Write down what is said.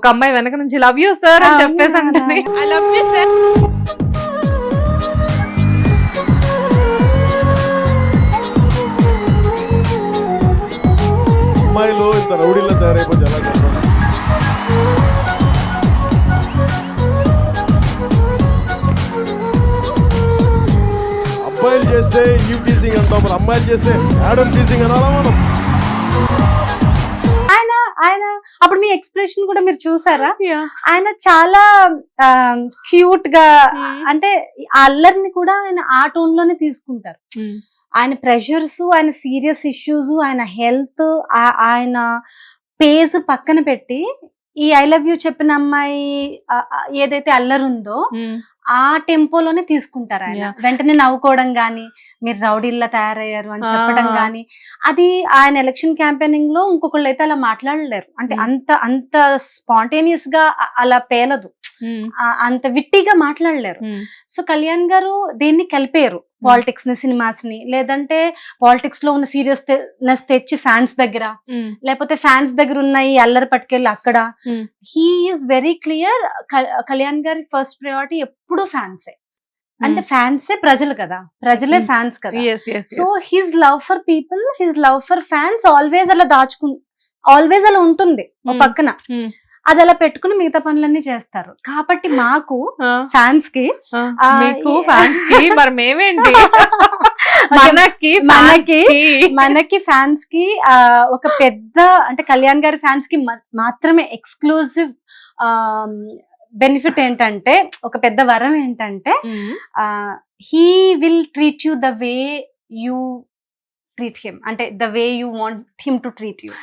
ఒక అమ్మాయి వెనక నుంచి లవ్ యూ సార్ అని చెప్పేసి అంటది. I love you, sir. అమ్మాయిలు ఇంత రౌడీలో తయారైపోతే ఎలా చెప్పండి? అబ్బాయిలు చేస్తే ఈవ్ టీజింగ్ అంటాం, మరి అమ్మాయిలు చేస్తే యాడమ్ టీజింగ్ అనాలా మనం? ఆయన అప్పుడు మీ ఎక్స్ప్రెషన్ కూడా మీరు చూసారా? Yeah. ఆయన చాలా క్యూట్ గా Hmm. అంటే ఆ అల్లరిని కూడా ఆయన ఆ టోన్ లోనే తీసుకుంటారు. ఆయన ప్రెషర్స్, ఆయన సీరియస్ ఇష్యూస్, ఆయన హెల్త్, ఆయన పేజ్ పక్కన పెట్టి ఈ ఐ లవ్ యూ చెప్పిన అమ్మాయి ఏదైతే అల్లరి ఉందో ఆ టెంపోలోనే తీసుకుంటారు ఆయన. Yeah. వెంటనే నవ్వుకోవడం గానీ, మీరు రౌడీల్లా తయారయ్యారు అని చెప్పడం గానీ, అది ఆయన ఎలక్షన్ క్యాంపెయినింగ్ లో ఇంకొకళ్ళు అయితే అలా మాట్లాడలేరు. అంటే అంత అంత స్పాంటేనియస్ గా అలా పేలదు, అంత విట్టిగా మాట్లాడలేరు. సో కళ్యాణ్ గారు దీన్ని కలిపారు, పాలిటిక్స్ ని, సినిమాస్ ని, లేదంటే పాలిటిక్స్ లో ఉన్న సీరియస్నెస్ తెచ్చి ఫ్యాన్స్ దగ్గర, లేకపోతే ఫ్యాన్స్ దగ్గర ఉన్న ఈ అల్లరి పట్టుకెళ్ళి అక్కడ. He is very clear. Kalyan గారి ఫస్ట్ ప్రయారిటీ ఎప్పుడు ఫ్యాన్సే. అంటే ఫ్యాన్సే ప్రజలు కదా, ప్రజలే ఫ్యాన్స్ కదా. So his love for people, his love for fans always అలా ఆల్వేస్ అలా ఉంటుంది ఓ పక్కన. అది అలా పెట్టుకుని మిగతా పనులన్నీ చేస్తారు. కాబట్టి మాకు ఫ్యాన్స్ కి మీకు ఫ్యాన్స్ కి మరి మేమేంటి మనకి ఫ్యాన్స్ కి ఒక పెద్ద అంటే కళ్యాణ్ గారి ఫ్యాన్స్ కి మాత్రమే ఎక్స్క్లూజివ్ బెనిఫిట్ ఏంటంటే, ఒక పెద్ద వరం ఏంటంటే, he will treat you the way you treat him, అంటే the way you want him to treat you.